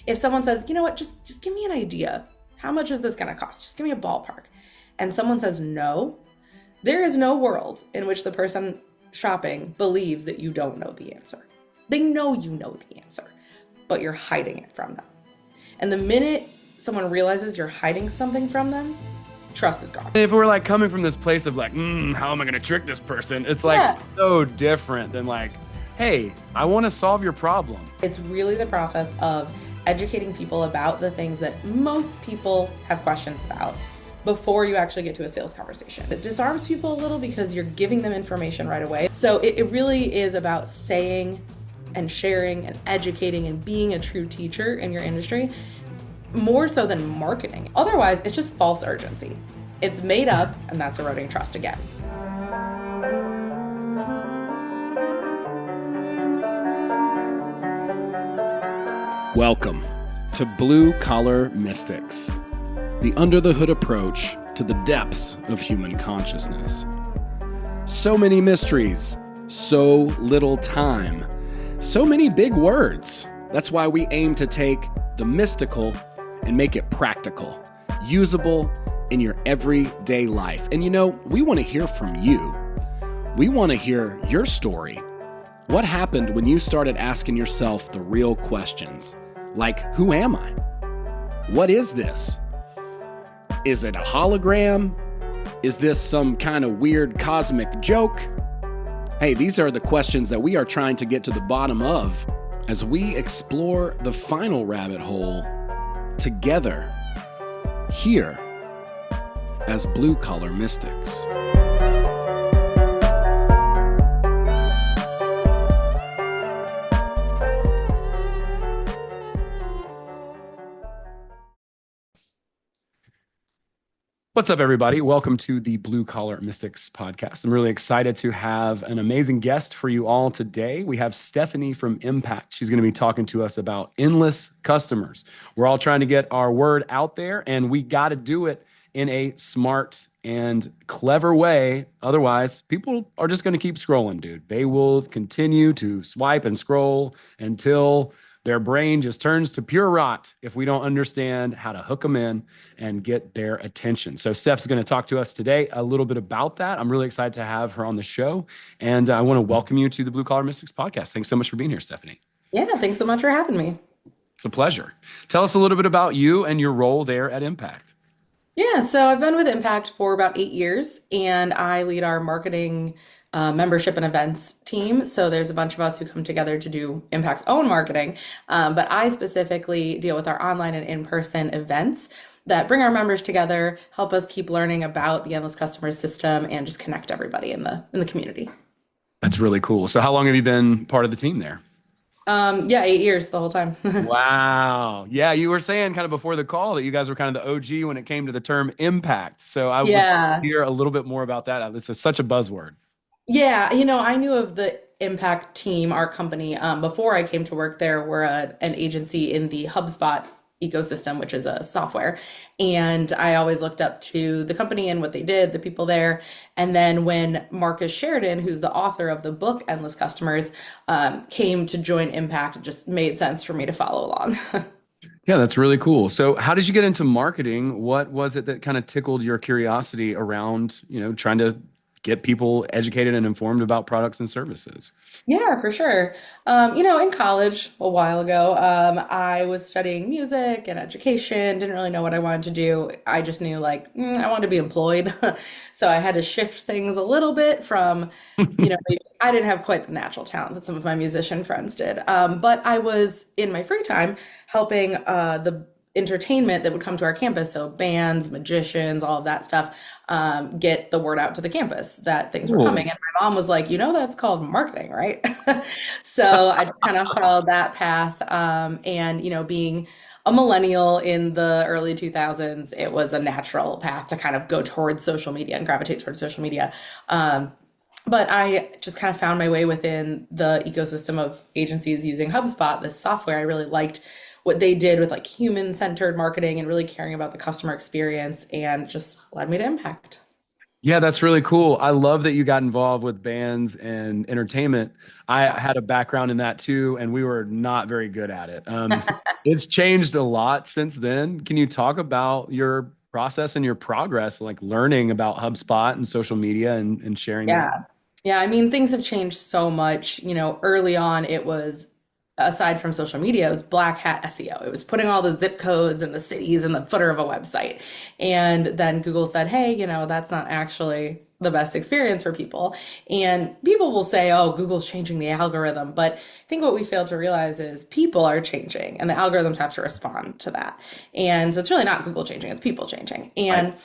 If someone says, you know what, just give me an idea. How much is this going to cost? Just give me a ballpark. And someone says no, there is no world in which the person shopping believes that you don't know the answer. They know you know the answer, but you're hiding it from them. And the minute someone realizes you're hiding something from them, trust is gone. If we're like coming from this place of like, how am I going to trick this person? It's like so different than like, hey, I want to solve your problem. It's really the process of educating people about the things that most people have questions about before you actually get to a sales conversation. It disarms people a little because you're giving them information right away. So it really is about saying and sharing and educating and being a true teacher in your industry, more so than marketing. Otherwise, it's just false urgency. It's made up, and that's eroding trust again. Welcome to Blue Collar Mystics, the under-the-hood approach to the depths of human consciousness. So many mysteries, so little time, so many big words. That's why we aim to take the mystical and make it practical, usable in your everyday life. And you know, we want to hear from you. We want to hear your story. What happened when you started asking yourself the real questions? Like, who am I? What is this? Is it a hologram? Is this some kind of weird cosmic joke? Hey, these are the questions that we are trying to get to the bottom of as we explore the final rabbit hole together here as Blue Collar Mystics. What's up, everybody? Welcome to the Blue Collar Mystics podcast. I'm really excited to have an amazing guest for you all today. We have Stephanie from Impact. She's going to be talking to us about endless customers. We're all trying to get our word out there, and we got to do it in a smart and clever way. Otherwise, people are just going to keep scrolling, dude. They will continue to swipe and scroll until their brain just turns to pure rot if we don't understand how to hook them in and get their attention. So Steph's going to talk to us today a little bit about that. I'm really excited to have her on the show. And I want to welcome you to the Blue Collar Mystics podcast. Thanks so much for being here, Stephanie. Yeah, thanks so much for having me. It's a pleasure. Tell us a little bit about you and your role there at Impact. Yeah, so I've been with Impact for about 8 years, and I lead our marketing, membership and events team. So there's a bunch of us who come together to do Impact's own marketing, but I specifically deal with our online and in-person events that bring our members together, help us keep learning about the Endless Customer System, and just connect everybody in the community. That's really cool. So how long have you been part of the team there? Yeah, 8 years the whole time. Wow. Yeah, you were saying kind of before the call that you guys were kind of the OG when it came to the term impact. So I would like to hear a little bit more about that. This is such a buzzword. Yeah, I knew of the Impact team, our company, before I came to work there. We're an agency in the HubSpot ecosystem, which is a software. And I always looked up to the company and what they did, the people there. And then when Marcus Sheridan, who's the author of the book Endless Customers, came to join Impact, it just made sense for me to follow along. Yeah, that's really cool. So how did you get into marketing? What was it that kind of tickled your curiosity around, trying to get people educated and informed about products and services? Yeah, for sure. In college a while ago, I was studying music and education, didn't really know what I wanted to do. I just knew I wanted to be employed. So I had to shift things a little bit from, maybe I didn't have quite the natural talent that some of my musician friends did. But I was in my free time helping the entertainment that would come to our campus, so bands, magicians, all of that stuff, get the word out to the campus that things were coming. And my mom was like, that's called marketing, right? So I just kind of followed that path. And being a millennial in the early 2000s, it was a natural path to kind of go towards social media and gravitate towards social media. But I just kind of found my way within the ecosystem of agencies using HubSpot, this software. I really liked what they did with human-centered marketing and really caring about the customer experience, and just led me to Impact. Yeah, that's really cool. I love that you got involved with bands and entertainment. I had a background in that too, and we were not very good at it. It's changed a lot since then. Can you talk about your process and your progress, like learning about HubSpot and social media and sharing that? Yeah. Yeah, I mean, things have changed so much. Early on, it was, aside from social media, it was black hat SEO. It was putting all the zip codes and the cities in the footer of a website. And then Google said, hey, that's not actually the best experience for people. And people will say, oh, Google's changing the algorithm. But I think what we fail to realize is people are changing and the algorithms have to respond to that. And so it's really not Google changing, it's people changing. Right. And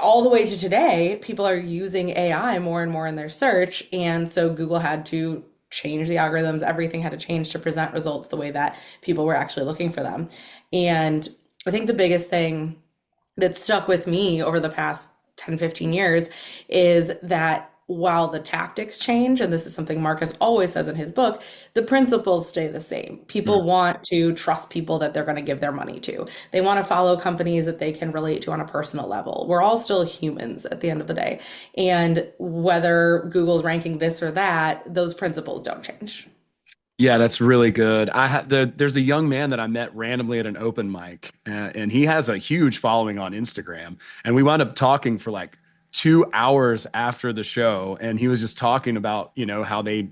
all the way to today, people are using AI more and more in their search. And so Google had to change the algorithms. Everything had to change to present results the way that people were actually looking for them. And I think the biggest thing that stuck with me over the past 10, 15 years is that while the tactics change, and this is something Marcus always says in his book, the principles stay the same. Mm. People want to trust people that they're going to give their money to. They want to follow companies that they can relate to on a personal level. We're all still humans at the end of the day. And whether Google's ranking this or that, those principles don't change. Yeah, that's really good. There's a young man that I met randomly at an open mic, and he has a huge following on Instagram. And we wound up talking for like 2 hours after the show, and he was just talking about, how they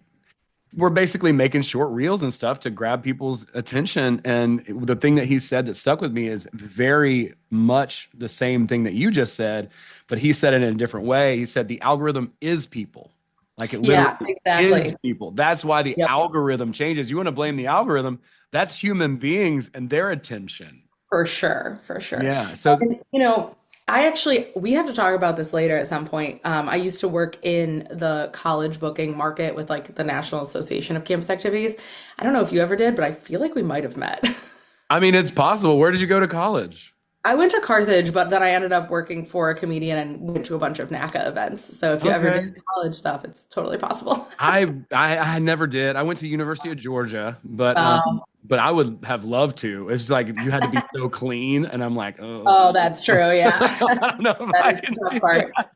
were basically making short reels and stuff to grab people's attention. And the thing that he said that stuck with me is very much the same thing that you just said, but he said it in a different way. He said the algorithm is people. Like it Yeah, literally is exactly. people. That's why the Yep. algorithm changes. You want to blame the algorithm, that's human beings and their attention. For sure, for sure. Yeah. So And, we have to talk about this later at some point. I used to work in the college booking market with like the National Association of Campus Activities. I don't know if you ever did, but I feel like we might have met. I mean, it's possible. Where did you go to college? I went to Carthage, but then I ended up working for a comedian and went to a bunch of NACA events. So if you ever Okay. did college stuff, it's totally possible. I never did. I went to University of Georgia, Um, but I would have loved to. It's like you had to be so clean, and I'm like, oh, oh, that's true. Yeah. I don't know if That I is can the tough do part. that.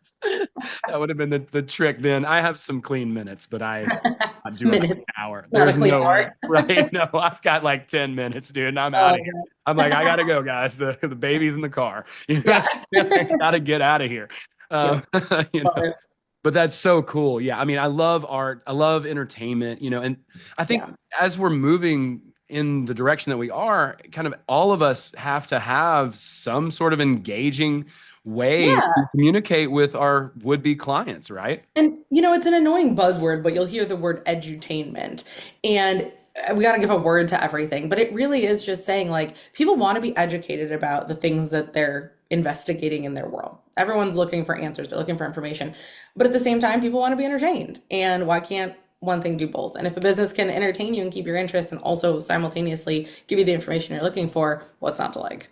That would have been the trick then. I have some clean minutes, but I do a clean Minutes, hour. not a There's clean no way, hour. right? No, I've got like 10 minutes, dude, and I'm out of here. Oh, I'm like, I gotta go, guys. The baby's in the car. You know, yeah. I gotta get out of here. Um, Yep. you Love know, it. but that's so cool. Yeah. I mean, I love art. I love entertainment, and I think Yeah. as we're moving in the direction that we are, kind of all of us have to have some sort of engaging way Yeah. to communicate with our would-be clients, right? And it's an annoying buzzword, but you'll hear the word edutainment. And we got to give a word to everything, but it really is just saying like people want to be educated about the things that they're investigating in their world. Everyone's looking for answers, they're looking for information. But at the same time, people want to be entertained. And why can't one thing do both? And if a business can entertain you and keep your interest and also simultaneously give you the information you're looking for, what's not to like?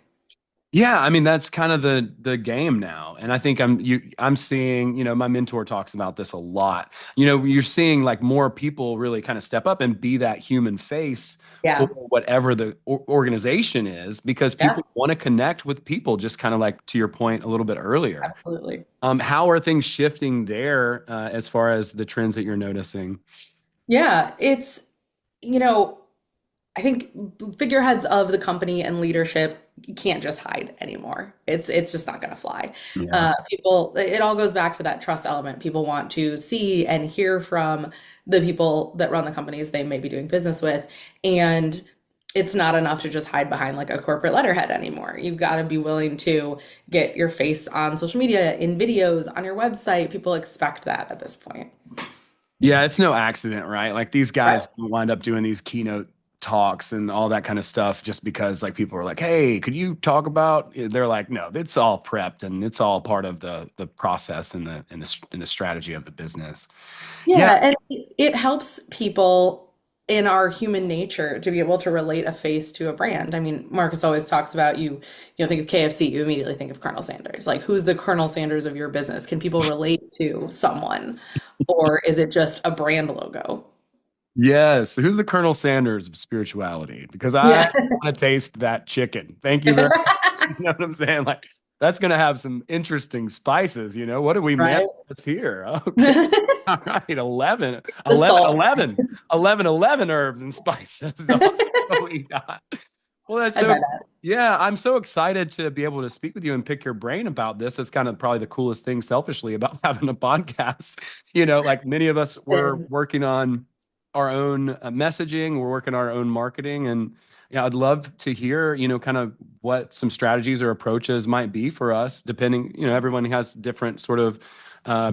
Yeah, I mean that's kind of the game now. And I think I'm seeing, my mentor talks about this a lot. You're seeing like more people really kind of step up and be that human face for Yeah. whatever the organization is because Yeah, people want to connect with people just kind of like to your point a little bit earlier. absolutely. How are things shifting there as far as the trends that you're noticing? Yeah, it's, you know, I think figureheads of the company and leadership can't just hide anymore. It's just not going to fly. Yeah. People, it all goes back to that trust element. People want to see and hear from the people that run the companies they may be doing business with, and it's not enough to just hide behind like a corporate letterhead anymore. You've got to be willing to get your face on social media, in videos, on your website. People expect that at this point. Yeah, it's no accident, right? Like these Right. guys wind up doing these keynote talks and all that kind of stuff just because like people are like, "Hey, could you talk about?" They're like, "No, it's all prepped and it's all part of the process and the strategy of the business." Yeah, Yeah, and it helps people in our human nature to be able to relate a face to a brand. I mean, Marcus always talks about think of KFC, you immediately think of Colonel Sanders. Like, who's the Colonel Sanders of your business? Can people relate to someone, or is it just a brand logo? yes. Who's the Colonel Sanders of spirituality? Because I Yeah. want to taste that chicken. Thank you very much. You know what I'm saying? Like That's going to have some interesting spices. What do we right? manifest here? Okay. All right. 11, The 11, salt. 11, 11, 11 herbs and spices. What we got. Well, that's I'd so, buy that. yeah, I'm so excited to be able to speak with you and pick your brain about this. It's kind of probably the coolest thing selfishly about having a podcast. Like many of us, we're working on our own messaging, we're working our own marketing. And yeah, I'd love to hear, kind of what some strategies or approaches might be for us, depending, everyone has different sort of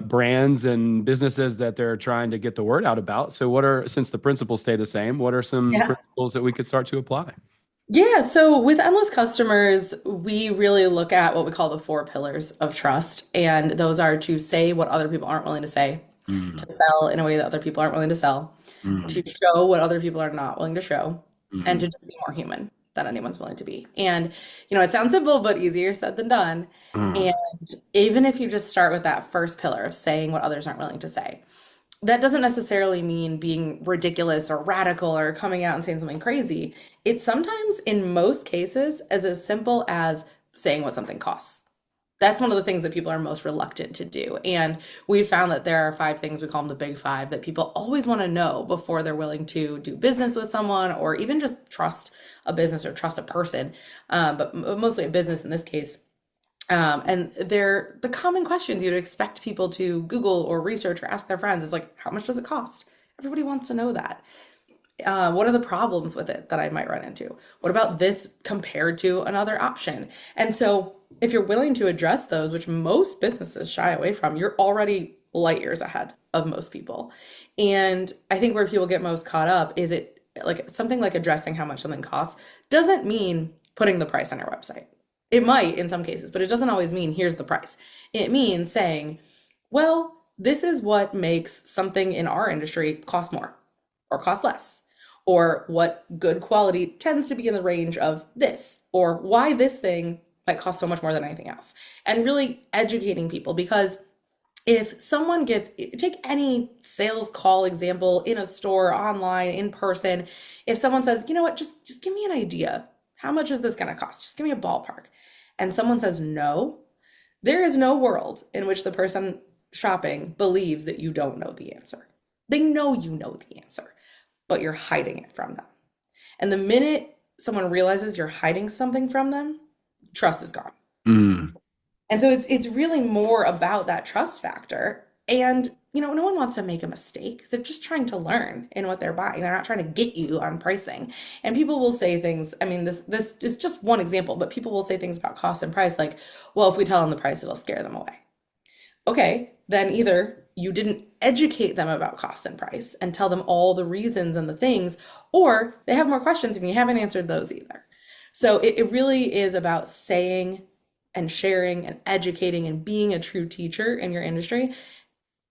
brands and businesses that they're trying to get the word out about. So since the principles stay the same, what are some Yeah. principles that we could start to apply? Yeah, so with endless customers, we really look at what we call the four pillars of trust. And those are to say what other people aren't willing to say, Mm, to sell in a way that other people aren't willing to sell, to mm, show what other people are not willing to show, and mm, to just be more human than anyone's willing to be. And, it sounds simple, but easier said than done. mm. And even if you just start with that first pillar of saying what others aren't willing to say, that doesn't necessarily mean being ridiculous or radical or coming out and saying something crazy. It's sometimes, in most cases, as simple as saying what something costs. That's one of the things that people are most reluctant to do. And we found that there are five things, we call them the big five, that people always want to know before they're willing to do business with someone or even just trust a business or trust a person, but mostly a business in this case. And they're the common questions you'd expect people to Google or research or ask their friends is like, how much does it cost? Everybody wants to know that. What are the problems with it that I might run into? What about this compared to another option? And so, if you're willing to address those, which most businesses shy away from, you're already light years ahead of most people. And I think where people get most caught up is it like something like addressing how much something costs doesn't mean putting the price on your website. It might in some cases, but it doesn't always mean here's the price. It means saying, well, this is what makes something in our industry cost more or cost less, or what good quality tends to be in the range of this, or why this thing might cost so much more than anything else. And really educating people because if someone take any sales call example in a store, online, in person, if someone says, you know what, just give me an idea. How much is this going to cost? Just give me a ballpark. And someone says no, there is no world in which the person shopping believes that you don't know the answer. They know you know the answer, but you're hiding it from them. And the minute someone realizes you're hiding something from them, trust is gone. Mm. And so it's really more about that trust factor. And no one wants to make a mistake. They're just trying to learn in what they're buying. They're not trying to get you on pricing. And people will say things, I mean, this is just one example, but people will say things about cost and price like, well, if we tell them the price, it'll scare them away. Okay, then either you didn't educate them about cost and price and tell them all the reasons and the things, or they have more questions and you haven't answered those either. So it really is about saying and sharing and educating and being a true teacher in your industry,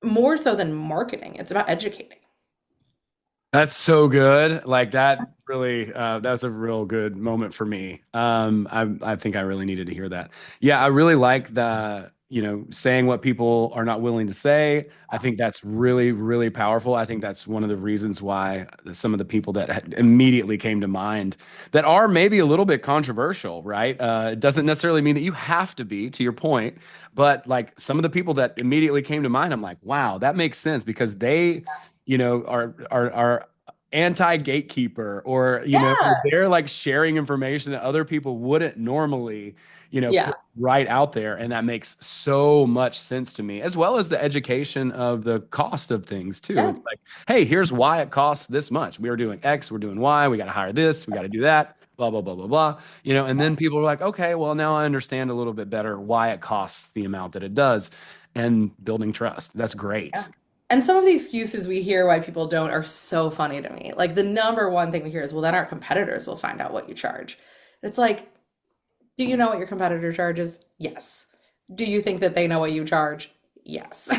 more so than marketing. It's about educating. That's so good. Like that really, that's a real good moment for me. I think I really needed to hear that. Yeah, I really like the, saying what people are not willing to say. I think that's really, really powerful. I think that's one of the reasons why some of the people that immediately came to mind that are maybe a little bit controversial, right? It doesn't necessarily mean that you have to your point, but like some of the people that immediately came to mind, I'm like, wow, that makes sense because they are anti-gatekeeper or Yeah. they're like sharing information that other people wouldn't normally Yeah. put right out there, and that makes so much sense to me, as well as the education of the cost of things too. Yeah. It's like, hey, here's why it costs this much. We are doing X, we're doing Y, we got to hire this, we got to do that, blah blah blah blah blah, and then people are like, okay, well, now I understand a little bit better why it costs the amount that it does, and building trust. That's great. Yeah. And some of the excuses we hear why people don't are so funny to me. Like the number one thing we hear is, well, then our competitors will find out what you charge. It's like, do you know what your competitor charges? Yes. Do you think that they know what you charge? Yes.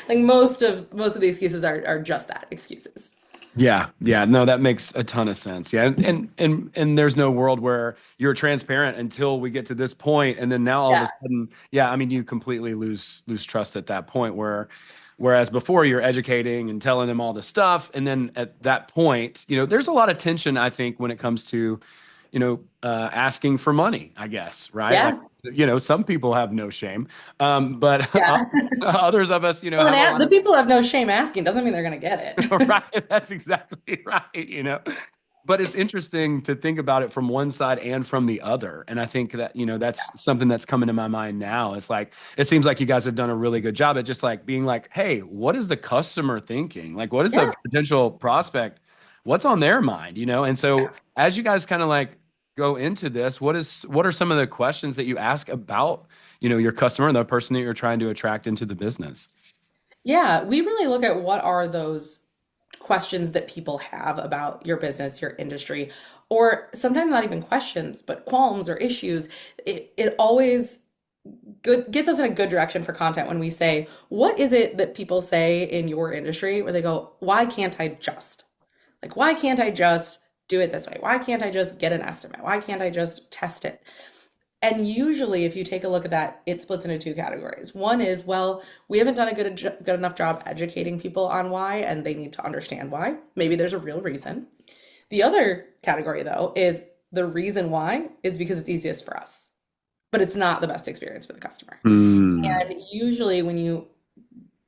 Like most of the excuses are just that, excuses. Yeah, yeah, no, that makes a ton of sense. Yeah, and there's no world where you're transparent until we get to this point, and then now all of a Yeah. sudden, yeah, I mean, you completely lose trust at that point. Whereas before you're educating and telling them all the stuff, and then at that point, there's a lot of tension, I think, when it comes to asking for money, I guess, right? Like, Yeah. some people have no shame, but Yeah. others of us, Well, have a lot the of, people who have no shame asking doesn't mean they're going to get it. right? That's exactly right. But it's interesting to think about it from one side and from the other. And I think that, that's something that's coming to my mind now. It's like, it seems like you guys have done a really good job at just like being like, hey, what is the customer thinking? Like, what is Yeah. the potential prospect? What's on their mind, And so as you guys kind of like go into this, what are some of the questions that you ask about, your customer and the person that you're trying to attract into the business? Yeah, we really look at what are those questions that people have about your business, your industry, or sometimes not even questions, but qualms or issues. It always gets us in a good direction for content when we say, what is it that people say in your industry where they go, why can't I just? Like, why can't I just do it this way? Why can't I just get an estimate? Why can't I just test it? And usually, if you take a look at that, it splits into two categories. One is, well, we haven't done a good enough job educating people on why, and they need to understand why. Maybe there's a real reason. The other category, though, is the reason why is because it's easiest for us, but it's not the best experience for the customer. Mm. And usually, when you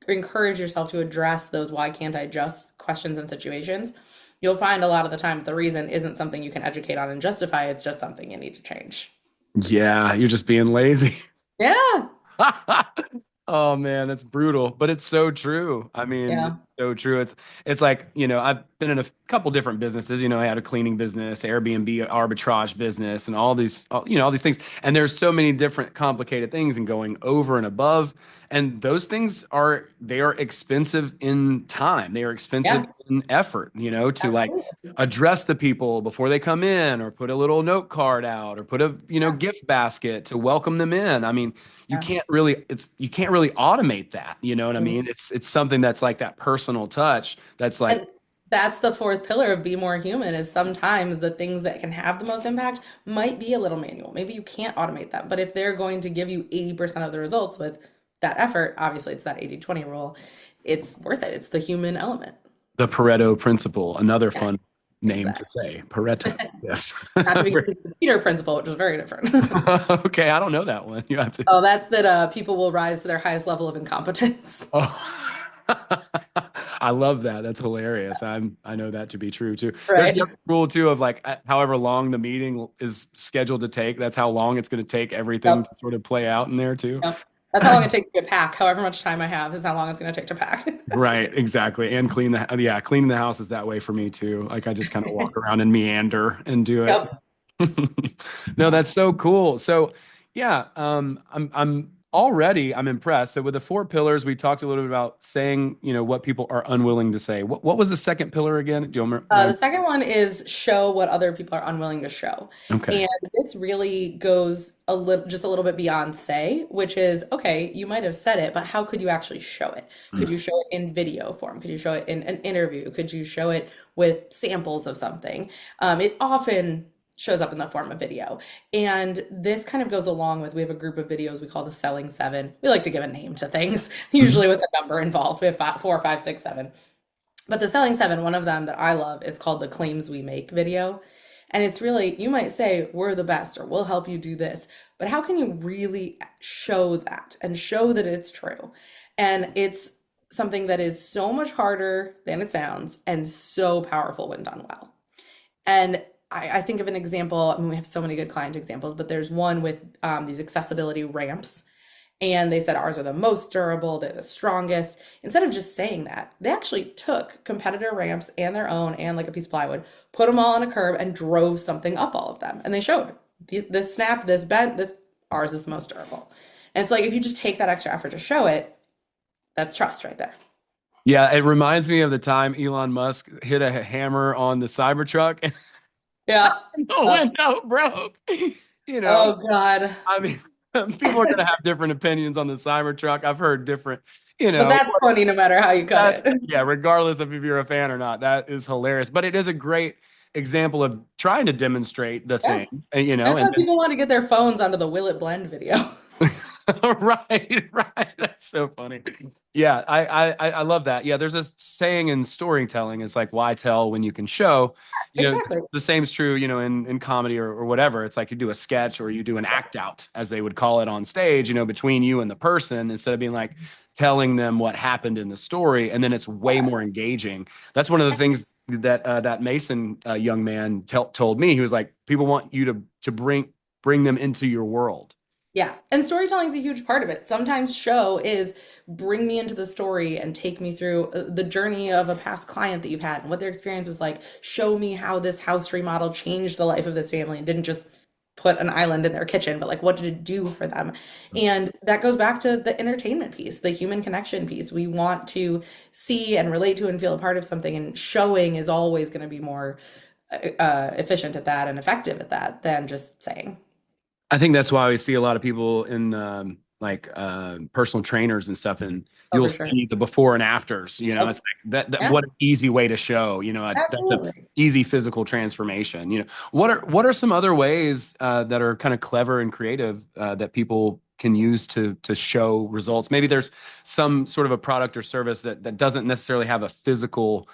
encourage yourself to address those why can't I just questions and situations, you'll find a lot of the time the reason isn't something you can educate on and justify, it's just something you need to change. Yeah, you're just being lazy. Yeah. Oh man, that's brutal, but it's so true. I mean, it's Yeah. so true. It's like, I've been in a couple different businesses. I had a cleaning business, Airbnb arbitrage business, and all these things. And there's so many different complicated things and going over and above. And those things they are expensive in time. They are expensive Yeah. in effort, to like Absolutely. address the people before they come in or put a little note card out or put a, Yeah. gift basket to welcome them in. I mean, Yeah. you can't really automate that. You know what I Mhm. mean? It's something that's like that personal touch that's like, And that's the fourth pillar of be more human is sometimes the things that can have the most impact might be a little manual. Maybe you can't automate them, but if they're going to give you 80% of the results with that effort, obviously it's that 80/20 rule. It's worth it. It's the human element. the Pareto principle, another Yes, fun name to exactly. say. Pareto. Yes. Not to be confused with the Peter principle, which is very different. Okay, I don't know that one. You have to. Oh, that's that people will rise to their highest level of incompetence. Oh, I love that. That's hilarious. I know that to be true too. There's Right. the other rule too of like however long the meeting is scheduled to take, that's how long it's going to take everything Yep. to sort of play out in there too. Yep. That's how long it takes to pack. However much time I have is how long it's going to take to pack. Right, exactly. And cleaning the house is that way for me too. Like I just kind of walk around and meander and do it. Yep. No, that's so cool. So, yeah, I'm impressed. So with the four pillars, we talked a little bit about saying, what people are unwilling to say. What was the second pillar again? Do you The mind? second one is show what other people are unwilling to show. Okay. And this really goes just a little bit beyond say, which is, okay, you might have said it, but how could you actually show it? Could Mm. you show it in video form? Could you show it in an interview? Could you show it with samples of something? It often shows up in the form of video. And this kind of goes along with, we have a group of videos we call the Selling Seven. We like to give a name to things, usually with a number involved. We have five, four, five, six, seven. But the Selling Seven, one of them that I love is called the Claims We Make video. And it's really, you might say, we're the best or we'll help you do this, but how can you really show that and show that it's true? And it's something that is so much harder than it sounds and so powerful when done well. And I think of an example, I mean, we have so many good client examples, but there's one with these accessibility ramps and they said ours are the most durable, they're the strongest. Instead of just saying that, they actually took competitor ramps and their own and like a piece of plywood, put them all on a curb and drove something up all of them. And they showed this snapped, this bent, this ours is the most durable. And it's like if you just take that extra effort to show it, that's trust right there. Yeah, it reminds me of the time Elon Musk hit a hammer on the Cybertruck and Yeah. the window broke. You know, Oh God. I mean, people are going to have different opinions on the Cybertruck. I've heard different, But that's funny no matter how you cut it. yeah, regardless of if you're a fan or not. That is hilarious. But it is a great example of trying to demonstrate the Yeah. thing, and That's why people want to get their phones onto the Will It Blend video. Right, right. That's so funny. Yeah, I love that. Yeah, there's a saying in storytelling, it's like, why tell when you can show? You know, Exactly. the same's true, in comedy or whatever. It's like you do a sketch or you do an act out, as they would call it on stage, between you and the person, instead of being like telling them what happened in the story, and then it's way more engaging. That's one of the things that that Mason young man told me. He was like, people want you to bring them into your world. Yeah. And storytelling is a huge part of it. Sometimes show is bring me into the story and take me through the journey of a past client that you've had and what their experience was like. Show me how this house remodel changed the life of this family and didn't just put an island in their kitchen, but like what did it do for them? And that goes back to the entertainment piece, the human connection piece. We want to see and relate to and feel a part of something, and showing is always going to be more efficient at that and effective at that than just saying. I think that's why we see a lot of people in personal trainers and stuff, and Oh, you'll for sure. see the before and afters. Oh, It's like that yeah, what an easy way to show. That's a absolutely. easy physical transformation. What are some other ways that are kind of clever and creative that people can use to show results? Maybe there's some sort of a product or service that doesn't necessarily have a physical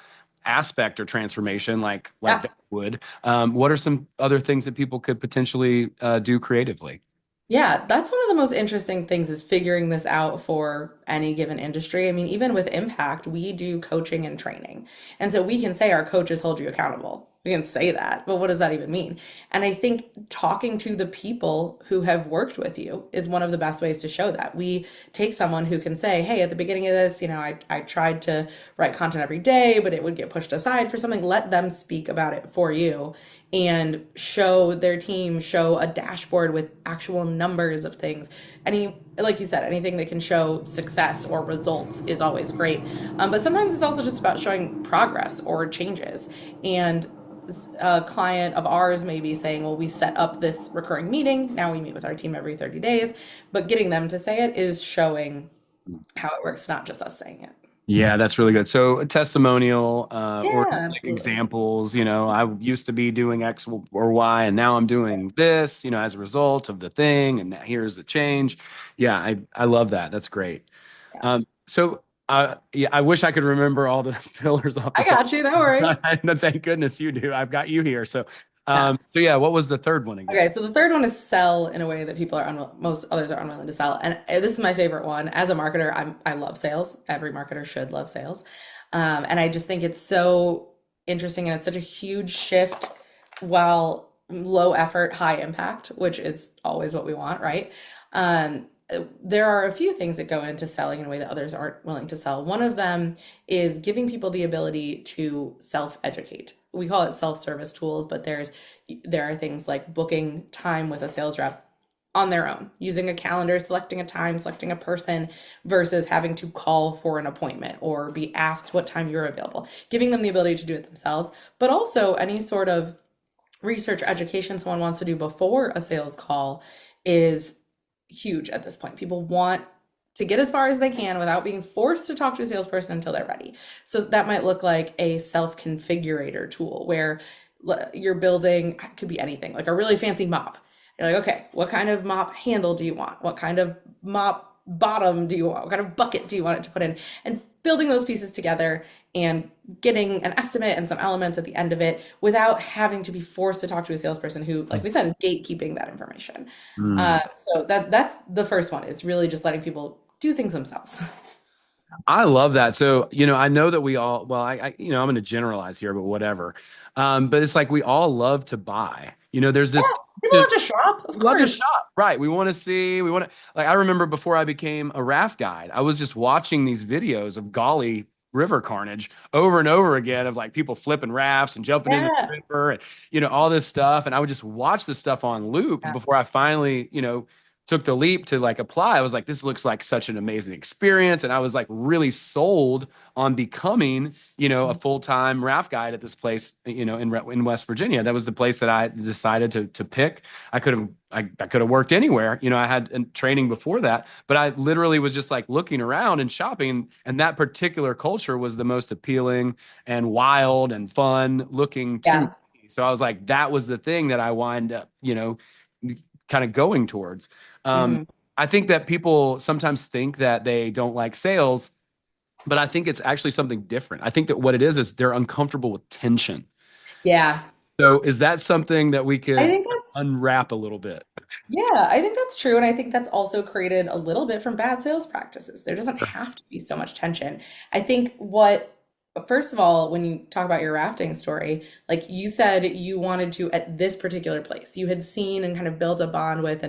aspect or transformation like Yeah. that would. What are some other things that people could potentially do creatively? Yeah, that's one of the most interesting things is figuring this out for any given industry. I mean, even with Impact, we do coaching and training. And so we can say our coaches hold you accountable. We can say that, but what does that even mean? And I think talking to the people who have worked with you is one of the best ways to show that. We take someone who can say, hey, at the beginning of this, I tried to write content every day, but it would get pushed aside for something. Let them speak about it for you and show their team, show a dashboard with actual numbers of things. Like you said, anything that can show success or results is always great. But sometimes it's also just about showing progress or changes. And a client of ours may be saying, well, we set up this recurring meeting. Now we meet with our team every 30 days. But getting them to say it is showing how it works, not just us saying it. Yeah, that's really good. So a testimonial, or Yeah, just like absolutely. examples, I used to be doing X or Y, and now I'm doing this, as a result of the thing, and here's the change. Yeah, I love that. That's great. Yeah. Yeah, I wish I could remember all the pillars off the I top. got you. No worries. No, thank goodness you do. I've got you here. So, Yeah. yeah, what was the third one again? Okay, so the third one is sell in a way that most others are unwilling to sell. And this is my favorite one. As a marketer, I love sales. Every marketer should love sales. And I just think it's so interesting and it's such a huge shift while low effort, high impact, which is always what we want, right? Um, there are a few things that go into selling in a way that others aren't willing to sell. One of them is giving people the ability to self-educate. We call it self-service tools, but there are things like booking time with a sales rep on their own, using a calendar, selecting a time, selecting a person, versus having to call for an appointment or be asked what time you're available, giving them the ability to do it themselves, but also any sort of research education someone wants to do before a sales call is huge at this point. People want to get as far as they can without being forced to talk to a salesperson until they're ready. So that might look like a self-configurator tool where you're building, it could be anything, like a really fancy mop. You're like, okay, what kind of mop handle do you want? What kind of mop bottom do you want? What kind of bucket do you want it to put in? And building those pieces together and getting an estimate and some elements at the end of it without having to be forced to talk to a salesperson who, like we said, is gatekeeping that information. Mm. So that's the first one, is really just letting people do things themselves. I love that. So, I know that we all, well, I'm going to generalize here, but whatever. But it's like we all love to buy. There's Yeah, this, people love to shop, of love to course. shop, right? We want to see, we want to, like, I remember before I became a raft guide, I was just watching these videos of golly river carnage over and over again of like people flipping rafts and jumping into the Yeah. river and, all this stuff. And I would just watch this stuff on loop Yeah. before I finally, took the leap to like apply. I was like, this looks like such an amazing experience. And I was like really sold on becoming, a full-time raft guide at this place, in West Virginia. That was the place that I decided to pick. I could have worked anywhere. I had training before that, but I literally was just like looking around and shopping. And that particular culture was the most appealing and wild and fun looking to Yeah. me. So I was like, that was the thing that I wind up, kind of going towards. Um, Mhm. I think that people sometimes think that they don't like sales, but I think it's actually something different. I think that what it is they're uncomfortable with tension. Yeah. So is that something that we I could think that's unwrap a little bit? Yeah, I think that's true. And I think that's also created a little bit from bad sales practices. There doesn't have to be so much tension. I think first of all, when you talk about your rafting story, like you said, you wanted to at this particular place, you had seen and kind of built a bond with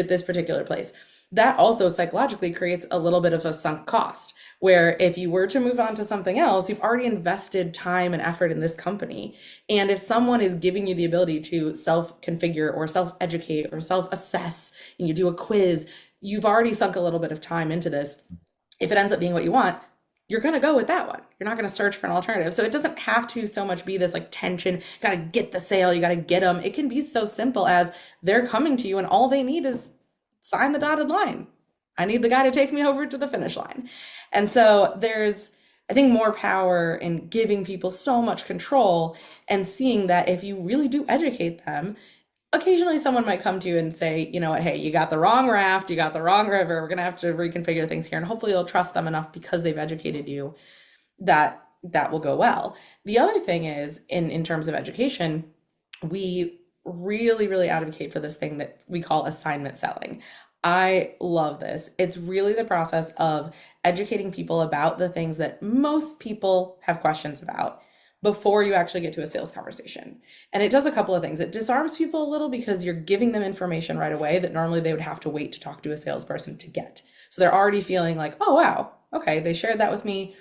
this particular place. That also psychologically creates a little bit of a sunk cost, where if you were to move on to something else, you've already invested time and effort in this company. And if someone is giving you the ability to self-configure or self-educate or self-assess, and you do a quiz, you've already sunk a little bit of time into this. If it ends up being what you want, you're going to go with that one. You're not going to search for an alternative. So it doesn't have to so much be this like tension, got to get the sale, you got to get them. It can be so simple as they're coming to you and all they need is sign the dotted line. I need the guy to take me over to the finish line. And so there's, I think, more power in giving people so much control and seeing that if you really do educate them, occasionally someone might come to you and say, you know what, hey, you got the wrong raft, you got the wrong river, we're going to have to reconfigure things here. And hopefully you'll trust them enough because they've educated you that that will go well. The other thing is in terms of education, we really, really advocate for this thing that we call assignment selling. I love this. It's really the process of educating people about the things that most people have questions about before you actually get to a sales conversation. And it does a couple of things. It disarms people a little because you're giving them information right away that normally they would have to wait to talk to a salesperson to get. So they're already feeling like, oh, wow, okay, they shared that with me,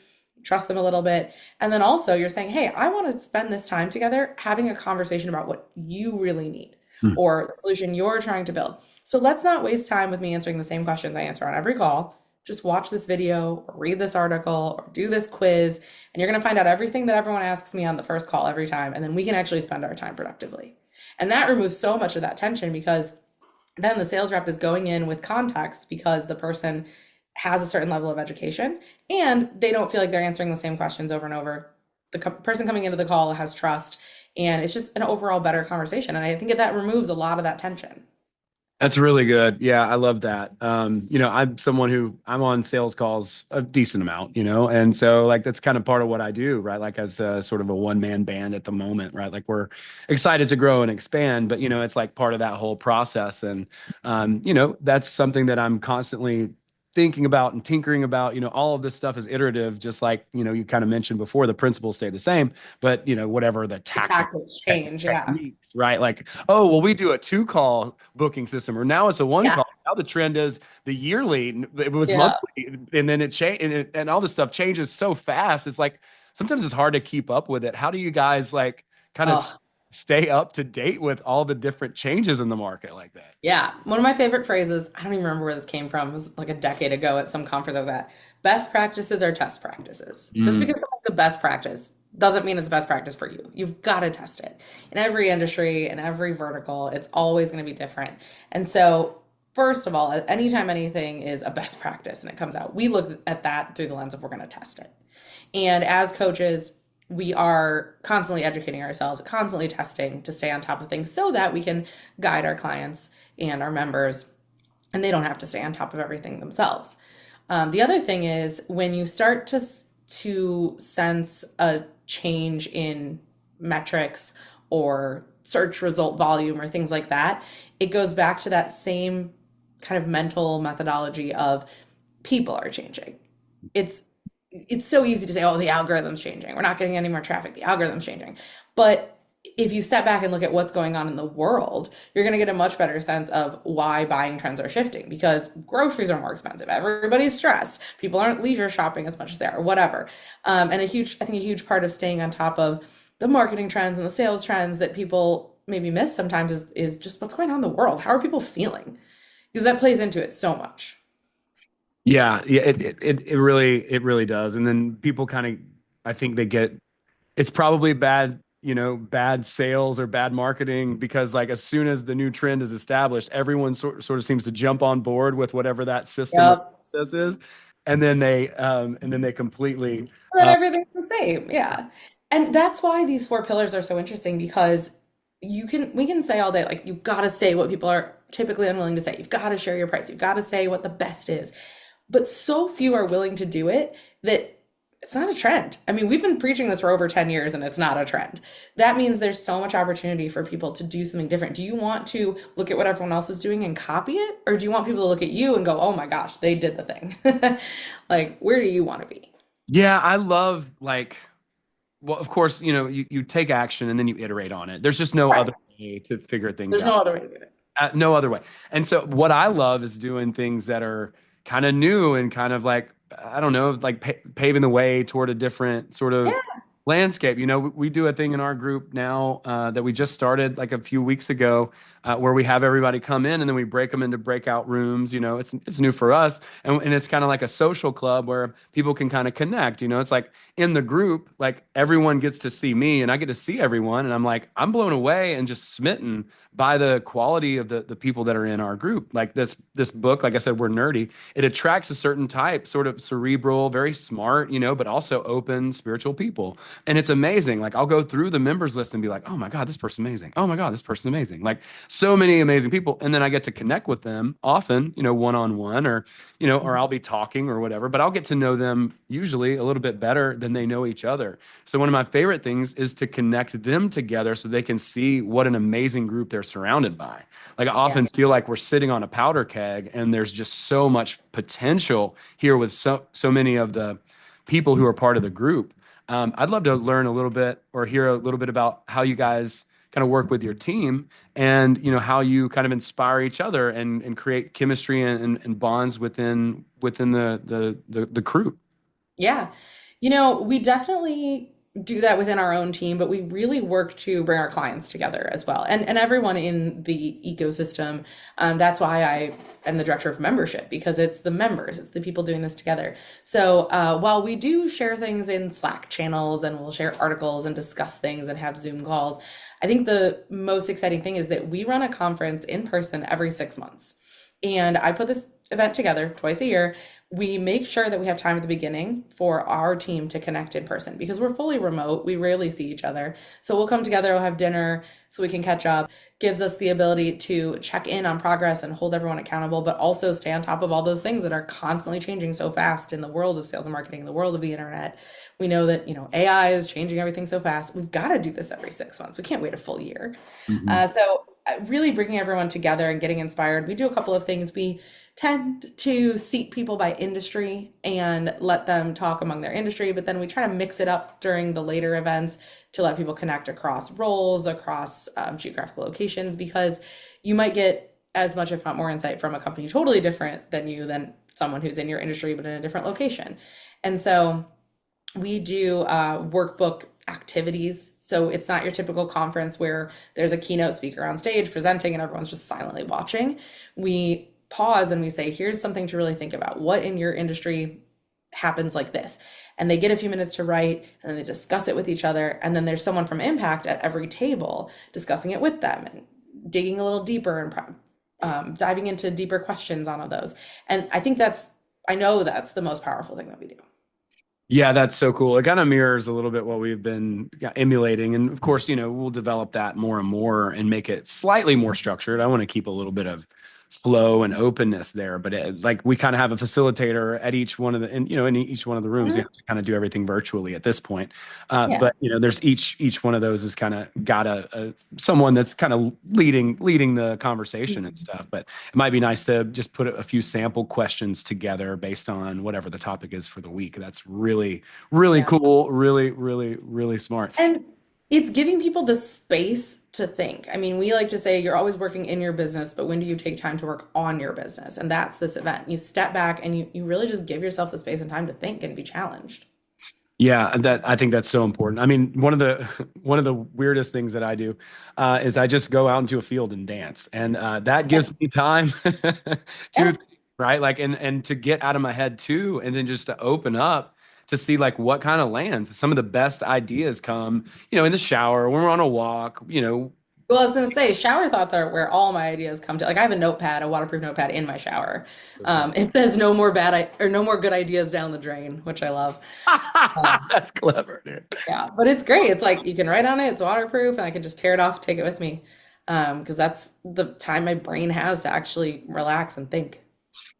trust them a little bit. And then also you're saying, hey, I want to spend this time together having a conversation about what you really need or the solution you're trying to build. So let's not waste time with me answering the same questions I answer on every call. Just watch this video or read this article or do this quiz, and you're going to find out everything that everyone asks me on the first call every time. And then we can actually spend our time productively. And that removes so much of that tension because then the sales rep is going in with context because the person has a certain level of education and they don't feel like they're answering the same questions over and over. The person coming into the call has trust, and it's just an overall better conversation. And I think that removes a lot of that tension. That's really good. Yeah, I love that. I'm someone I'm on sales calls a decent amount, and so like that's kind of part of what I do, right? Like as a, sort of a one-man band at the moment, right? Like we're excited to grow and expand, but it's like part of that whole process. And that's something that I'm constantly thinking about and tinkering about. All of this stuff is iterative, just like you kind of mentioned before, the principles stay the same, but whatever the The tactics change. Yeah. techniques, right? Like, oh well, we do a 2-call booking system, or now it's a 1-call. Now the trend is the yearly. It was monthly, and then it changed, and all this stuff changes so fast. It's like sometimes it's hard to keep up with it. How do you guys like kind of stay up to date with all the different changes in the market like that? Yeah. One of my favorite phrases, I don't even remember where this came from. It was like a decade ago at some conference I was at. Best practices are test practices. Just because something's a best practice doesn't mean it's best practice for you. You've got to test it. In every industry, in every vertical, it's always going to be different. And so, first of all, anytime anything is a best practice and it comes out, we look at that through the lens of we're going to test it. And as coaches, we are constantly educating ourselves, constantly testing to stay on top of things so that we can guide our clients and our members, and they don't have to stay on top of everything themselves. The other thing is when you start to sense a change in metrics or search result volume or things like that, it goes back to that same kind of mental methodology of people are changing. It's so easy to say, oh, the algorithm's changing. We're not getting any more traffic. The algorithm's changing. But if you step back and look at what's going on in the world, you're going to get a much better sense of why buying trends are shifting, because groceries are more expensive. Everybody's stressed. People aren't leisure shopping as much as they are, whatever. And I think a huge part of staying on top of the marketing trends and the sales trends that people maybe miss sometimes is just what's going on in the world. How are people feeling? Because that plays into it so much. Yeah, it really does. And then people kind of, I think it's probably bad sales or bad marketing, because like as soon as the new trend is established, everyone sort of seems to jump on board with whatever that system or process is, and then they completely then everything's the same. Yeah. And that's why these 4 pillars are so interesting, because we can say all day, like, you got to say what people are typically unwilling to say. You've got to share your price. You've got to say what the best is. But so few are willing to do it that it's not a trend. I mean, we've been preaching this for over 10 years and it's not a trend. That means there's so much opportunity for people to do something different. Do you want to look at what everyone else is doing and copy it? Or do you want people to look at you and go, oh my gosh, they did the thing? Like, where do you want to be? Yeah, I love like, well, of course, you take action and then you iterate on it. There's just no Right. other way to figure things There's out. no other way to do it. No other way. And so what I love is doing things that are kind of new and kind of like, I don't know, like paving the way toward a different sort of Yeah. landscape. We do a thing in our group now that we just started like a few weeks ago where we have everybody come in and then we break them into breakout rooms. It's new for us. And it's kind of like a social club where people can kind of connect. It's like in the group, like everyone gets to see me and I get to see everyone. And I'm like, I'm blown away and just smitten by the quality of the people that are in our group. Like this book, like I said, we're nerdy. It attracts a certain type, sort of cerebral, very smart, but also open spiritual people. And it's amazing. Like I'll go through the members list and be like, oh my God, this person's amazing. Oh my God, this person's amazing. Like so many amazing people. And then I get to connect with them often, one-on-one or I'll be talking or whatever, but I'll get to know them usually a little bit better than they know each other. So one of my favorite things is to connect them together so they can see what an amazing group they're surrounded by. Like I Yeah. often feel like we're sitting on a powder keg and there's just so much potential here with so many of the people who are part of the group. I'd love to learn a little bit or hear a little bit about how you guys kind of work with your team and how you kind of inspire each other and create chemistry and bonds within the crew. Yeah. We definitely do that within our own team, but we really work to bring our clients together as well. And everyone in the ecosystem. That's why I am the director of membership, because it's the members, it's the people doing this together. So while we do share things in Slack channels and we'll share articles and discuss things and have Zoom calls, I think the most exciting thing is that we run a conference in person every 6 months. And I put this event together twice a year. We make sure that we have time at the beginning for our team to connect in person because we're fully remote. We rarely see each other. So we'll come together, we'll have dinner so we can catch up. Gives us the ability to check in on progress and hold everyone accountable, but also stay on top of all those things that are constantly changing so fast in the world of sales and marketing, the world of the internet. We know that, AI is changing everything so fast. We've got to do this every 6 months. We can't wait a full year. So really bringing everyone together and getting inspired. We do a couple of things. We tend to seat people by industry and let them talk among their industry, but then we try to mix it up during the later events to let people connect across roles, across geographical locations, because you might get as much, if not more, insight from a company totally different than you, than someone who's in your industry, but in a different location. And so we do workbook activities. So it's not your typical conference where there's a keynote speaker on stage presenting and everyone's just silently watching. We pause and we say, here's something to really think about. What in your industry happens like this? And they get a few minutes to write and then they discuss it with each other. And then there's someone from Impact at every table discussing it with them and digging a little deeper and diving into deeper questions on all those. And I know that's the most powerful thing that we do. Yeah, that's so cool. It kind of mirrors a little bit what we've been emulating. And of course, we'll develop that more and more and make it slightly more structured. I want to keep a little bit of flow and openness there, but like we kind of have a facilitator at each one of in each one of the rooms. You have to kind of do everything virtually at this point. Yeah. But there's each one of those has kind of got a someone that's kind of leading the conversation and stuff. But it might be nice to just put a few sample questions together based on whatever the topic is for the week. That's really, really cool. Really, really, really smart. And it's giving people the space to think. I mean, we like to say you're always working in your business, but when do you take time to work on your business? And that's this event. You step back and you really just give yourself the space and time to think and be challenged. Yeah, I think that's so important. I mean, one of the weirdest things that I do is I just go out into a field and dance, and that gives me time to right, like, and to get out of my head too, and then just to open up to see like what kind of lands. Some of the best ideas come, in the shower, when we're on a walk, Well, I was going to say, shower thoughts are where all my ideas come to. Like, I have a waterproof notepad in my shower. It says no more no more good ideas down the drain, which I love. That's clever, dude. Yeah, but it's great. It's like you can write on it. It's waterproof, and I can just tear it off, take it with me. because that's the time my brain has to actually relax and think.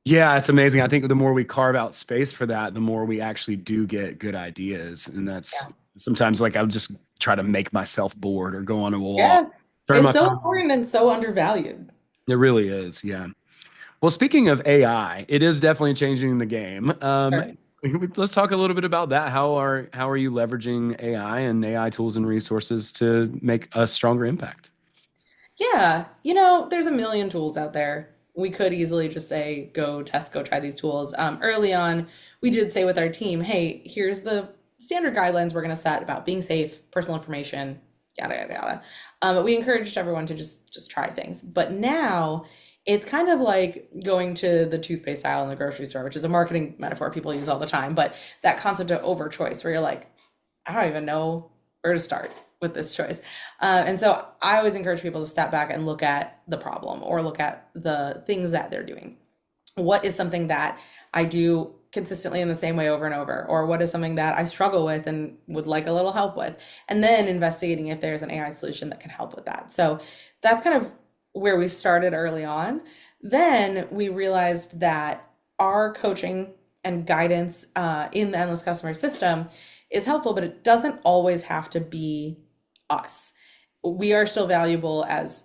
Yeah, it's amazing. I think the more we carve out space for that, the more we actually do get good ideas. And that's Yeah. sometimes like I'll just try to make myself bored or go on a walk, Yeah. turn It's my so phone. important and so undervalued. It really is. Yeah. Well, speaking of AI, it is definitely changing the game. Sure. Let's talk a little bit about that. How are you leveraging AI and AI tools and resources to make a stronger impact? Yeah, there's a million tools out there. We could easily just say, go test, go try these tools. Early on, we did say with our team, hey, here's the standard guidelines we're going to set about being safe, personal information, yada, yada, yada. But we encouraged everyone to just try things. But now it's kind of like going to the toothpaste aisle in the grocery store, which is a marketing metaphor people use all the time. But that concept of overchoice, where you're like, I don't even know where to start with this choice. And so I always encourage people to step back and look at the problem or look at the things that they're doing. What is something that I do consistently in the same way over and over? Or what is something that I struggle with and would like a little help with? And then investigating if there's an AI solution that can help with that. So that's kind of where we started early on. Then we realized that our coaching and guidance in the Endless Customer System is helpful, but it doesn't always have to be us. We are still valuable as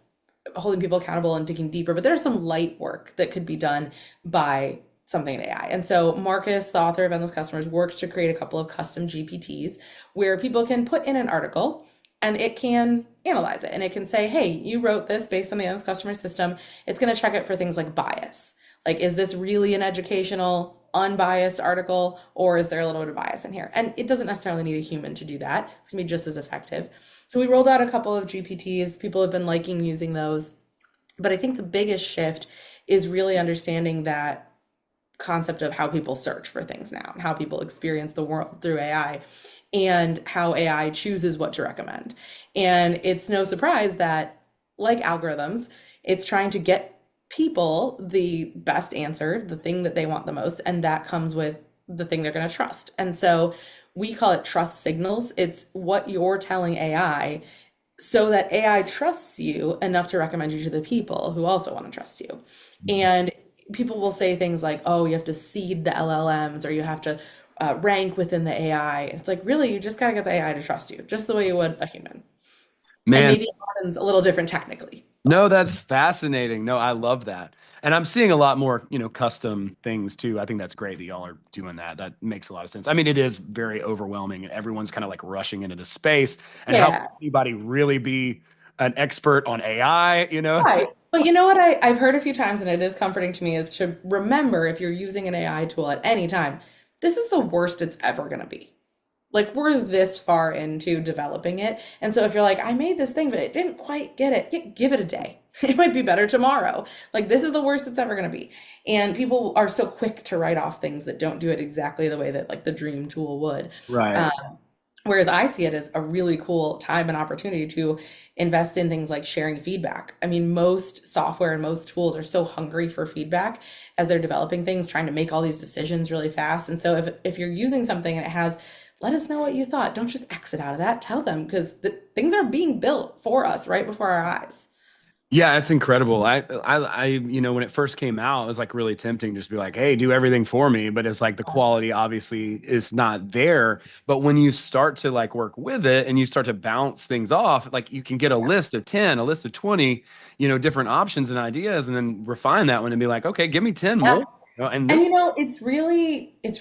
holding people accountable and digging deeper, but there's some light work that could be done by something in AI. And so Marcus, the author of Endless Customers, worked to create a couple of custom GPTs where people can put in an article and it can analyze it and it can say, hey, you wrote this based on the Endless Customer System. It's going to check it for things like bias. Like, is this really an educational, unbiased article, or is there a little bit of bias in here? And it doesn't necessarily need a human to do that. It's gonna be just as effective. So we rolled out a couple of GPTs. People have been liking using those. But I think the biggest shift is really understanding that concept of how people search for things now and how people experience the world through AI and how AI chooses what to recommend. And it's no surprise that, like algorithms, it's trying to get people the best answer, the thing that they want the most, and that comes with the thing they're going to trust. And so we call it trust signals. It's what you're telling AI so that AI trusts you enough to recommend you to the people who also want to trust you. And people will say things like, oh, you have to seed the LLMs or you have to rank within the AI. It's like, really, you just got to get the AI to trust you, just the way you would a human. And Man, maybe it happens a little different technically. no, that's fascinating. No, I love that. And I'm seeing a lot more, custom things too. I think that's great that y'all are doing that. That makes a lot of sense. I mean, it is very overwhelming and everyone's kind of like rushing into the space. And how can Yeah. anybody really be an expert on AI? Right. But you know what I've heard a few times, and it is comforting to me, is to remember if you're using an AI tool at any time, this is the worst it's ever going to be. Like, we're this far into developing it. And so if you're like, I made this thing, but it didn't quite get it, give it a day. It might be better tomorrow. Like, this is the worst it's ever going to be. And people are so quick to write off things that don't do it exactly the way that like the dream tool would. Right. Um, Whereas I see it as a really cool time and opportunity to invest in things like sharing feedback. I mean, most software and most tools are so hungry for feedback as they're developing things, trying to make all these decisions really fast. And so if you're using something and it has, let us know what you thought, don't just exit out of that, tell them, because things are being built for us right before our eyes. Yeah, it's incredible. When it first came out, it was like really tempting just to be like, hey, do everything for me. But it's like the quality obviously is not there. But when you start to like work with it and you start to bounce things off, like you can get a list of 10, a list of 20, different options and ideas, and then refine that one and be like, okay, give me 10 Yeah. more. And And this, it's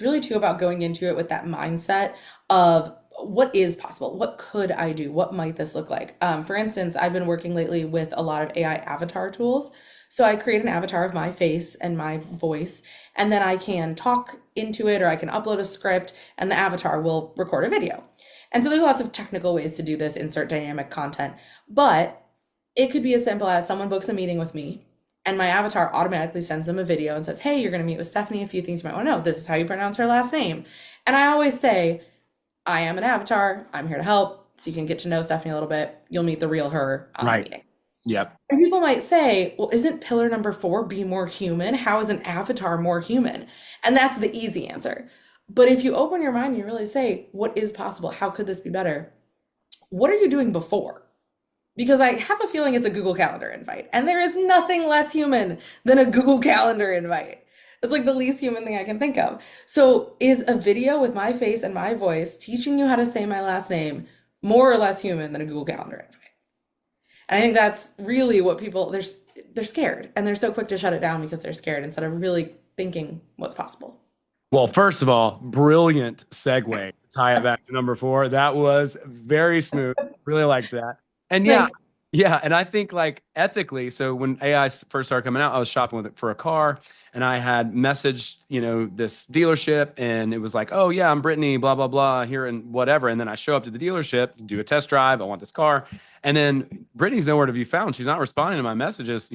really too about going into it with that mindset of what is possible? What could I do? What might this look like? For instance, I've been working lately with a lot of AI avatar tools. So I create an avatar of my face and my voice, and then I can talk into it or I can upload a script and the avatar will record a video. And so there's lots of technical ways to do this, insert dynamic content, but it could be as simple as someone books a meeting with me and my avatar automatically sends them a video and says, hey, you're going to meet with Stephanie. A few things you might want to know. This is how you pronounce her last name. And I always say, I am an avatar. I'm here to help. So you can get to know Stephanie a little bit. You'll meet the real her on the right. meeting. Yep. And people might say, well, isn't pillar number 4 be more human? How is an avatar more human? And that's the easy answer. But if you open your mind, you really say, what is possible? How could this be better? What are you doing before? because I have a feeling it's a Google Calendar invite, and there is nothing less human than a Google Calendar invite. It's like the least human thing I can think of. So, is a video with my face and my voice teaching you how to say my last name more or less human than a Google Calendar invite? And I think that's really what people they're scared and they're so quick to shut it down because they're scared instead of really thinking what's possible. Well, first of all, brilliant segue. Tie it back to number 4. That was very smooth. Really liked that. And yeah, Thanks. yeah. And I think like ethically, so when AI first started coming out, I was shopping with it for a car and I had messaged, this dealership and it was like, oh yeah, I'm Brittany, blah, blah, blah, here and whatever. And then I show up to the dealership, do a test drive. I want this car. And then Brittany's nowhere to be found. She's not responding to my messages.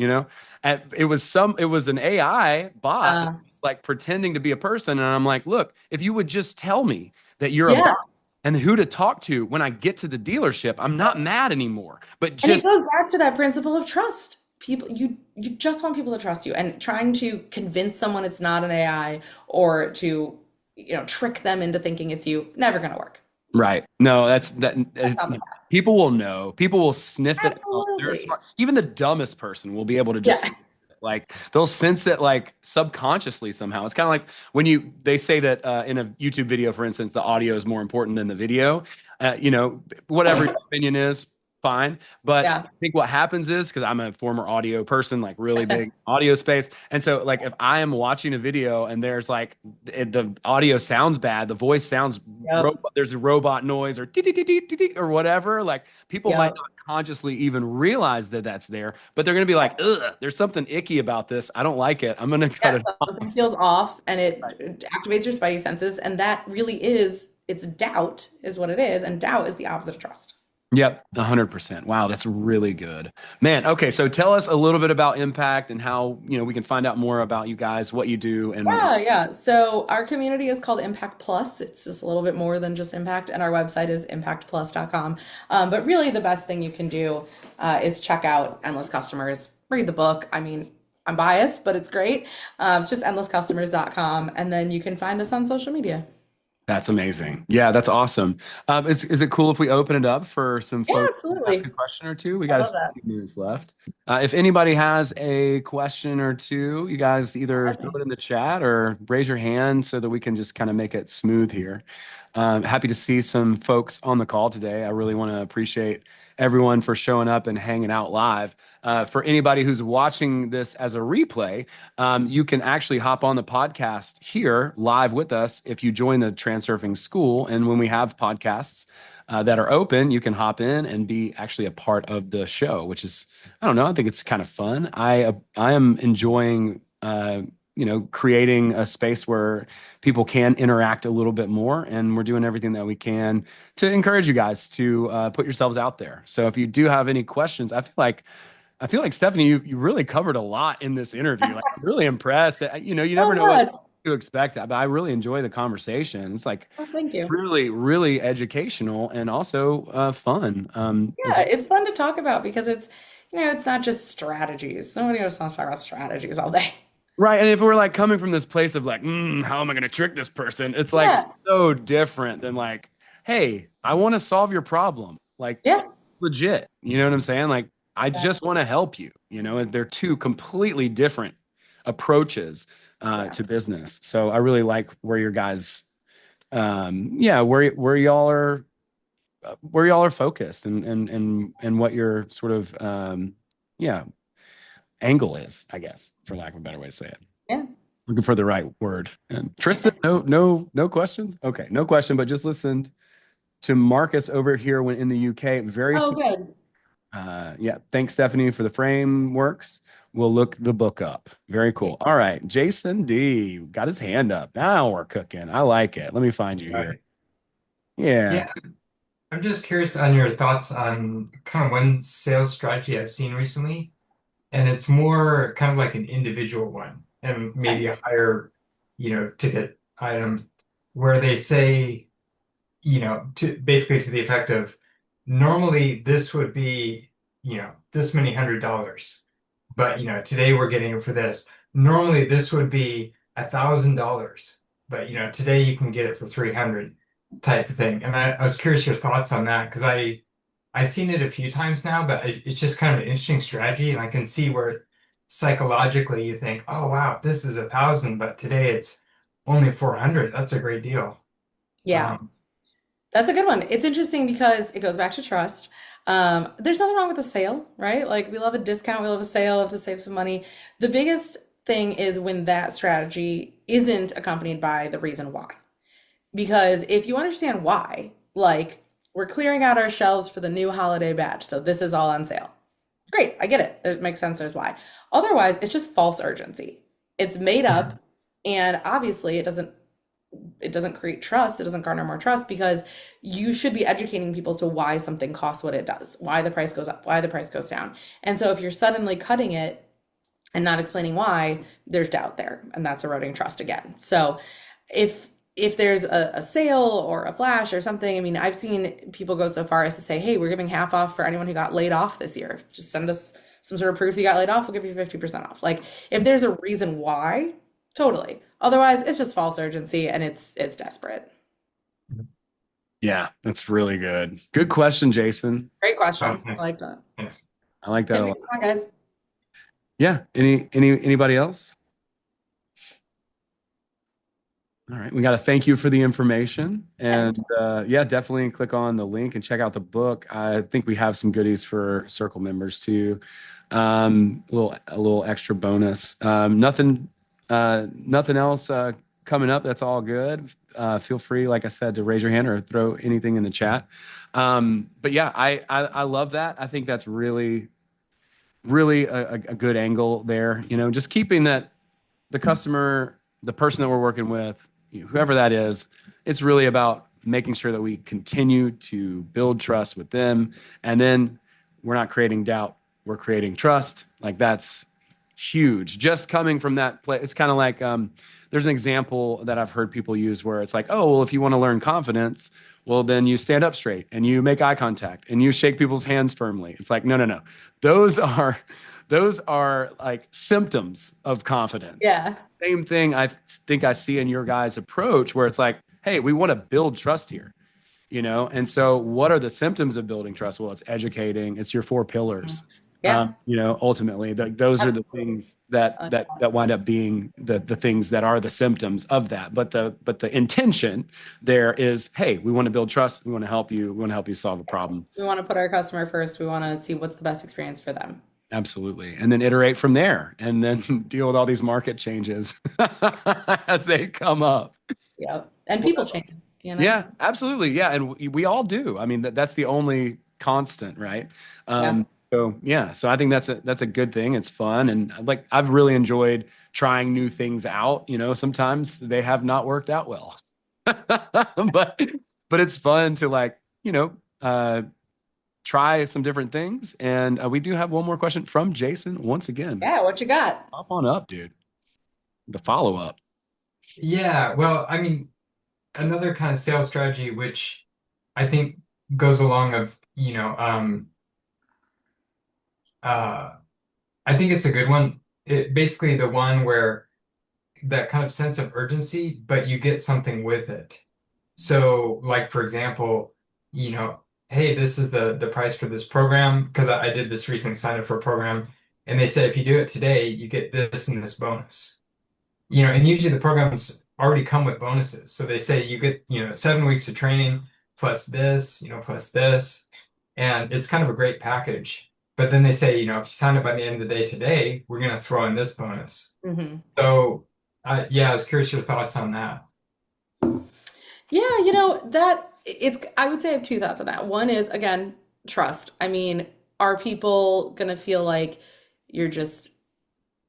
And it was an AI bot that Uh, was like pretending to be a person. And I'm like, look, if you would just tell me that you're a yeah. bot and who to talk to when I get to the dealership, I'm not mad anymore. But And it just goes back to that principle of trust. People, you just want people to trust you, and trying to convince someone it's not an AI or to, trick them into thinking it's you, never gonna work. right. No, that's that. That's It's not the path. people will know. People will sniff it out. They're Absolutely. smart. Even the dumbest person will be able to Yeah. just like they'll sense it like subconsciously somehow. It's kind of like when they say that in a YouTube video, for instance, the audio is more important than the video. Whatever your opinion is, fine. But Yeah. I think what happens is because I'm a former audio person, like really big audio space, and so like if I am watching a video and there's like the audio sounds bad, the voice sounds Yep. there's a robot noise or or whatever, like people might Yep. not consciously even realize that that's there, but they're going to be like, ugh, there's something icky about this. I don't like it. I'm going to cut Yeah, it off. something feels off and Right. it activates your spidey senses, and that really is it's doubt is what it is, and doubt is the opposite of trust. Yep, 100%. Wow, that's really good. Man, okay, so tell us a little bit about Impact and how, we can find out more about you guys, what you do and Yeah, yeah. So our community is called Impact Plus. It's just a little bit more than just Impact, and our website is impactplus.com. But really, the best thing you can do is check out Endless Customers, read the book. I mean, I'm biased, but it's great. It's just endlesscustomers.com, and then you can find us on social media. that's amazing. Yeah, that's awesome. Is it cool if we open it up for some Yeah, folks to ask a absolutely. question or two? We I got a love that. few minutes left. If anybody has a question or two, you guys either throw it in the chat or raise your hand so that we can just kind of make it smooth here. Happy to see some folks on the call today. I really want to appreciate everyone for showing up and hanging out live. For anybody who's watching this as a replay, you can actually hop on the podcast here live with us if you join the Transurfing School. And when we have podcasts that are open, you can hop in and be actually a part of the show, which is, I don't know, I think it's kind of fun. I am enjoying creating a space where people can interact a little bit more, and we're doing everything that we can to encourage you guys to put yourselves out there. So if you do have any questions, I feel like Stephanie, you really covered a lot in this interview. Like, I'm really impressed. You Oh, never know what good. to expect, but I really enjoy the conversation. It's like Oh, thank you. really, really educational and also fun. Yeah, it's fun to talk about because it's not just strategies. Nobody else wants to talk about strategies all day. Right. And if we're like coming from this place of like, how am I going to trick this person? It's like Yeah, so different than like, hey, I want to solve your problem. Like yeah, legit. You know what I'm saying? Like, I yeah, just want to help you. And they're two completely different approaches yeah. to business. So I really like where your guys, where y'all are focused and what your sort of, yeah, angle is, I guess, for lack of a better way to say it. Yeah. Looking for the right word. And Tristan, no questions. Okay, no question, but just listened to Marcus over here when in the UK. Very Oh, smooth. good. Yeah. Thanks, Stephanie, for the frameworks. We'll look the book up. Very cool. All right, Jason D got his hand up. Now we're cooking. I like it. Let me find you here. Right. Yeah. Yeah, I'm just curious on your thoughts on kind of one sales strategy I've seen recently, and it's more kind of like an individual one and Okay. maybe a higher, ticket item where they say, to basically to the effect of normally this would be, this many $100, but today we're getting it for this. Normally this would be $1,000, but today you can get it for 300 type of thing. And I was curious your thoughts on that because I I've seen it a few times now, but it's just kind of an interesting strategy, and I can see where psychologically you think, oh wow, this is 1,000, but today it's only 400. That's a great deal. Yeah. Um, That's a good one. It's interesting because it goes back to trust. There's nothing wrong with a sale, right? Like we love a discount, we love a sale, love to save some money. The biggest thing is when that strategy isn't accompanied by the reason why. Because if you understand why, like we're clearing out our shelves for the new holiday batch, so this is all on sale. Great, I get it. It makes sense. There's why. Otherwise, it's just false urgency. It's made up, and obviously, it doesn't create trust. It doesn't garner more trust because you should be educating people as to why something costs what it does, why the price goes up, why the price goes down. And so, if you're suddenly cutting it and not explaining why, there's doubt there, and that's eroding trust again. So, if there's a sale or a flash or something, I mean, I've seen people go so far as to say, hey, we're giving half off for anyone who got laid off this year. Just send us some sort of proof you got laid off, we'll give you 50% off. Like if there's a reason why, totally. Otherwise, it's just false urgency and it's desperate. Yeah, that's really good. Good question, Jason. Great oh, question. I nice. like that. Nice. I like that Give a me lot. some more, guys. Yeah. Anybody else? All right. We got to thank you for the information. And yeah, definitely click on the link and check out the book. I think we have some goodies for Circle members too. A little extra bonus. Nothing else coming up. That's all good. Feel free, like I said, to raise your hand or throw anything in the chat. But yeah, I love that. I think that's really, really a good angle there. Just keeping that the customer, the person that we're working with, whoever that is, it's really about making sure that we continue to build trust with them. And then we're not creating doubt, we're creating trust. Like that's huge. Just coming from that place, it's kind of like there's an example that I've heard people use where it's like, oh, well, if you want to learn confidence, well, then you stand up straight and you make eye contact and you shake people's hands firmly. It's like, no. Those are like symptoms of confidence. Yeah. Same thing I think I see in your guys' approach where it's like, hey, we want to build trust here, And so what are the symptoms of building trust? Well, it's educating, it's your four pillars. Yeah. Ultimately, those are the Absolutely. things that wind up being the things that are the symptoms of that. But the intention there is, hey, we want to build trust. We want to help you. We want to help you solve a problem. We want to put our customer first. We want to see what's the best experience for them. Absolutely. And then iterate from there and then deal with all these market changes as they come up. Yeah. And people change, Yeah, absolutely. Yeah. And we all do. I mean, that's the only constant, right? Yeah. So I think that's a good thing. It's fun. And like, I've really enjoyed trying new things out. Sometimes they have not worked out well, but it's fun to like, try some different things. And we do have one more question from Jason once again. Yeah. What you got? Hop on up, dude. The follow-up. Yeah, well, I mean, another kind of sales strategy, which I think goes along of, I think it's a good one. It basically the one where that kind of sense of urgency, but you get something with it. So, like for example, hey, this is the price for this program because I did this recently, signed up for a program, and they said if you do it today, you get this and this bonus. And usually the programs already come with bonuses. So they say you get, 7 weeks of training plus this, plus this, and it's kind of a great package. But then they say, if you sign up by the end of the day today, we're going to throw in this bonus. Mm-hmm. So, yeah, I was curious your thoughts on that. Yeah, I would say I have two thoughts on that. One is, again, trust. I mean, are people going to feel like you're just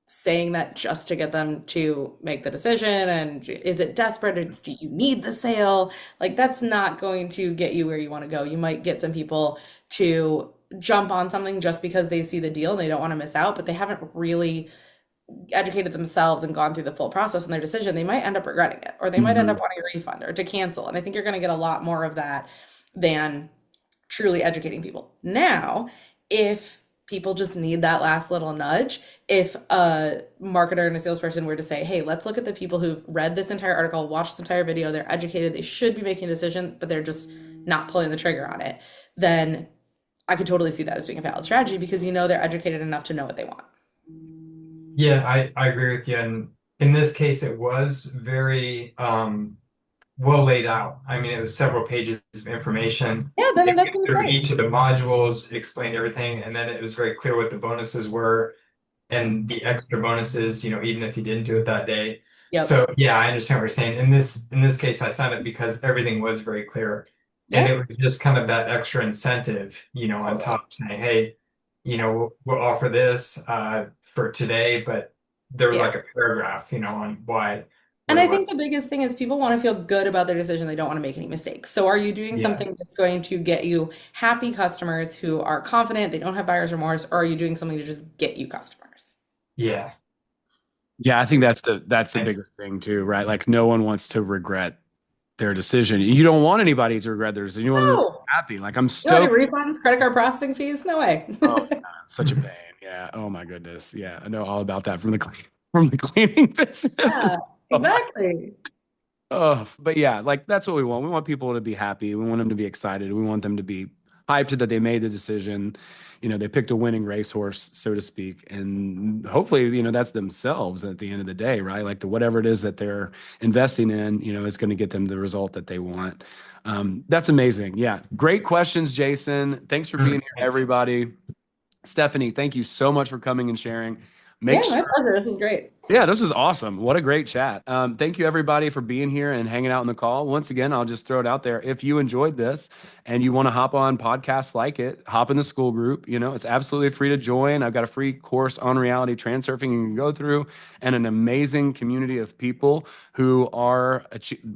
saying that just to get them to make the decision? And is it desperate or do you need the sale? Like, that's not going to get you where you want to go. You might get some people to jump on something just because they see the deal and they don't want to miss out, but they haven't really educated themselves and gone through the full process in their decision. They might end up regretting it, or they might end up wanting a refund or to cancel. And I think you're going to get a lot more of that than truly educating people. Now, if people just need that last little nudge, if a marketer and a salesperson were to say, hey, let's look at the people who've read this entire article, watched this entire video, they're educated, they should be making a decision, but they're just not pulling the trigger on it, then I could totally see that as being a valid strategy because they're educated enough to know what they want. Yeah, I agree with you. And in this case, it was very well laid out. I mean, it was several pages of information. Yeah, then It that went seems through great. each of the modules, explained everything, and then it was very clear what the bonuses were and the extra bonuses, even if you didn't do it that day. Yep. So yeah, I understand what you're saying. In this case, I signed up because everything was very clear. And Yeah. it was just kind of that extra incentive, on Totally. top saying, hey, we'll offer this for today, but there was Yeah. like a paragraph, on why what And it I was. think the biggest thing is people want to feel good about their decision. They don't want to make any mistakes. So, are you doing Yeah. something that's going to get you happy customers who are confident, they don't have buyer's remorse, or are you doing something to just get you customers? Yeah. Yeah, I think that's the Thanks. biggest thing too, right? Like no one wants to regret their decision. You don't want anybody to regret their decision. You want them to be No. happy. Like I'm You know any stoked. refunds, credit card processing fees? No way. Oh, yeah, such a pain. Yeah. Oh my goodness. Yeah, I know all about that from the from the cleaning business. Yeah, Oh my. exactly. Oh, but yeah, like that's what we want. We want people to be happy. We want them to be excited. We want them to be hyped that they made the decision. They picked a winning racehorse, so to speak. And hopefully, that's themselves at the end of the day, right? Like the whatever it is that they're investing in, is going to get them the result that they want. That's amazing. Yeah. Great questions, Jason. Thanks for being here, Thanks. everybody. Stephanie, thank you so much for coming and sharing. Make Yeah, sure my pleasure. This was great. yeah, this was awesome. What a great chat. Thank you, everybody, for being here and hanging out in the call. Once again, I'll just throw it out there. If you enjoyed this and you want to hop on podcasts like it, hop in the school group. It's absolutely free to join. I've got a free course on reality transurfing you can go through and an amazing community of people who are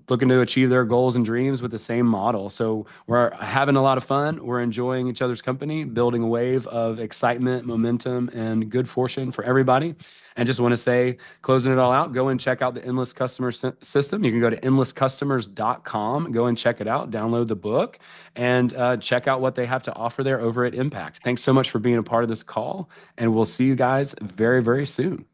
looking to achieve their goals and dreams with the same model. So we're having a lot of fun. We're enjoying each other's company, building a wave of excitement, momentum, and good fortune for everybody. And just want to say, closing it all out, go and check out the Endless Customer System. You can go to endlesscustomers.com, go and check it out, download the book, and check out what they have to offer there over at Impact. Thanks so much for being a part of this call, and we'll see you guys very, very soon.